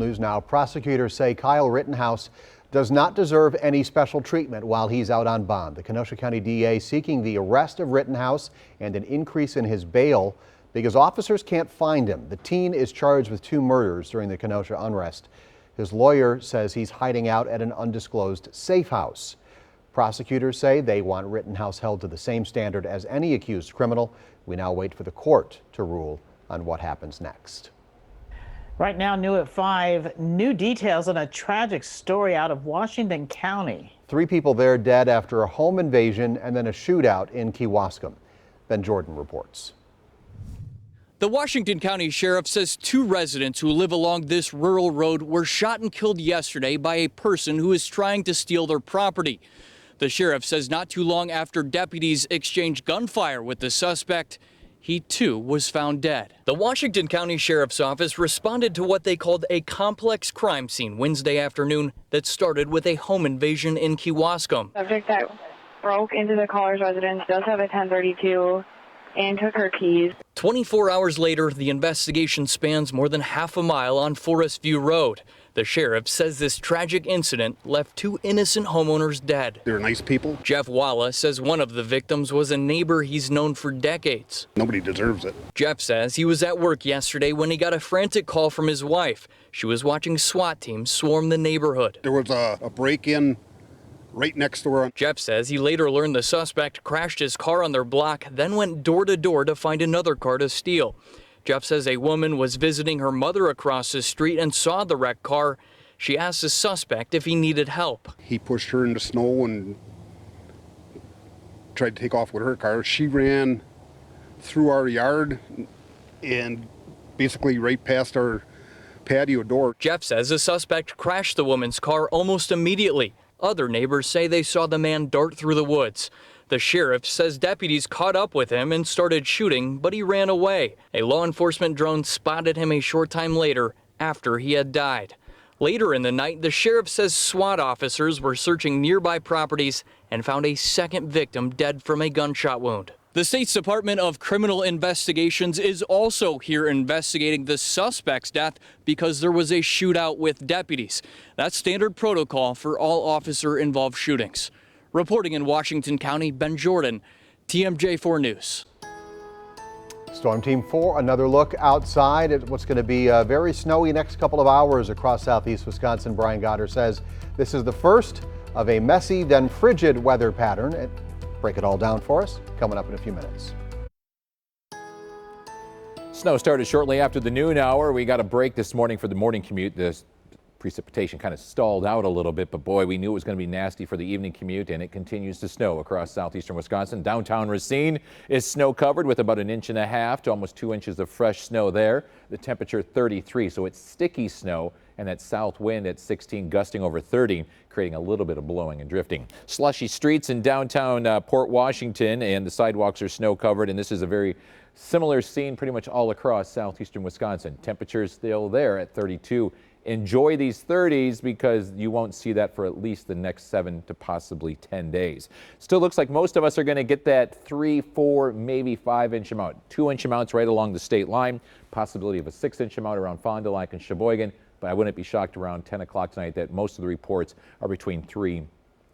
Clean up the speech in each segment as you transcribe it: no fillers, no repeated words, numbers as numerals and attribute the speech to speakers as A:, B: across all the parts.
A: news now. Prosecutors say Kyle Rittenhouse does not deserve any special treatment while he's out on bond. The Kenosha County DA seeking the arrest of Rittenhouse and an increase in his bail because officers can't find him. The teen is charged with 2 murders during the Kenosha unrest. His lawyer says he's hiding out at an undisclosed safe house. Prosecutors say they want Rittenhouse held to the same standard as any accused criminal. We now wait for the court to rule on what happens next.
B: Right now, new at 5, new details on a tragic story out of Washington County.
A: 3 people there dead after a home invasion and then a shootout in Kewaskum. Ben Jordan reports.
C: The Washington County Sheriff says 2 residents who live along this rural road were shot and killed yesterday by a person who is trying to steal their property. The sheriff says not too long after deputies exchanged gunfire with the suspect, he too was found dead. The Washington County Sheriff's Office responded to what they called a complex crime scene Wednesday afternoon that started with a home invasion in Kewaskum.
D: Subject that broke into the caller's residence does have a 1032 and took her keys.
C: 24 hours later, the investigation spans more than half a mile on Forest View Road. The sheriff says this tragic incident left 2 innocent homeowners dead.
E: They're nice people.
C: Jeff Walla says one of the victims was a neighbor he's known for decades.
E: Nobody deserves it.
C: Jeff says he was at work yesterday when he got a frantic call from his wife. She was watching SWAT teams swarm the neighborhood.
E: There was a break-in right next door.
C: Jeff says he later learned the suspect crashed his car on their block, then went door to door to find another car to steal. Jeff says a woman was visiting her mother across the street and saw the wrecked car. She asked the suspect if he needed help.
E: He pushed her into snow and tried to take off with her car. She ran through our yard and basically right past our patio door.
C: Jeff says the suspect crashed the woman's car almost immediately. Other neighbors say they saw the man dart through the woods. The sheriff says deputies caught up with him and started shooting, but he ran away. A law enforcement drone spotted him a short time later after he had died. Later in the night, the sheriff says SWAT officers were searching nearby properties and found a second victim dead from a gunshot wound. The state's Department of Criminal Investigations is also here investigating the suspect's death because there was a shootout with deputies. That's standard protocol for all officer-involved shootings. Reporting in Washington County, Ben Jordan, TMJ4 News.
A: Storm Team 4, another look outside at what's going to be a very snowy next couple of hours across southeast Wisconsin. Brian Goddard says this is the first of a messy, then frigid weather pattern. Break it all down for us coming up in a few minutes.
F: Snow started shortly after the noon hour. We got a break this morning for the morning commute. The precipitation kind of stalled out a little bit, but boy, we knew it was going to be nasty for the evening commute, and it continues to snow across southeastern Wisconsin. Downtown Racine is snow covered with about 1.5 inches to almost 2 inches of fresh snow there. The temperature 33, so it's sticky snow, and that south wind at 16 gusting over 30, creating a little bit of blowing and drifting. Slushy streets in downtown Port Washington, and the sidewalks are snow covered, and this is a very similar scene pretty much all across southeastern Wisconsin. Temperatures still there at 32. Enjoy these 30s because you won't see that for at least the next 7 to possibly 10 days. Still looks like most of us are going to get that 3, 4, maybe 5-inch amount. 2-inch amounts right along the state line. Possibility of a 6-inch amount around Fond du Lac and Sheboygan. But I wouldn't be shocked around 10 o'clock tonight that most of the reports are between 3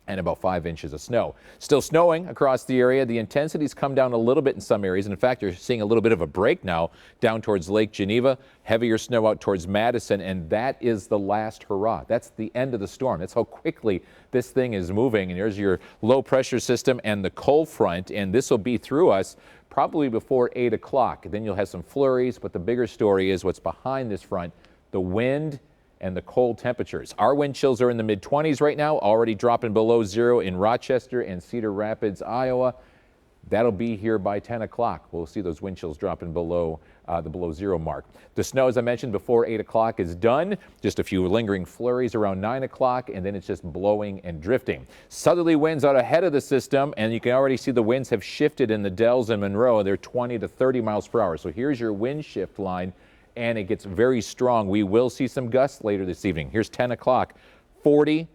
F: and about 5 inches of snow. Still snowing across the area. The intensity's come down a little bit in some areas. And in fact, you're seeing a little bit of a break now down towards Lake Geneva, heavier snow out towards Madison, and that is the last hurrah. That's the end of the storm. That's how quickly this thing is moving. And here's your low pressure system and the cold front, and this will be through us probably before 8 o'clock. Then you'll have some flurries, but the bigger story is what's behind this front, the wind and the cold temperatures. Our wind chills are in the mid-20s right now, already dropping below 0 in Rochester and Cedar Rapids, Iowa. That'll be here by 10 o'clock. We'll see those wind chills dropping below the below 0 mark. The snow, as I mentioned before 8 o'clock, is done. Just a few lingering flurries around 9 o'clock, and then it's just blowing and drifting. Southerly winds out ahead of the system, and you can already see the winds have shifted in the Dells and Monroe. They're 20 to 30 miles per hour. So here's your wind shift line, and it gets very strong. We will see some gusts later this evening. Here's 10 o'clock, 40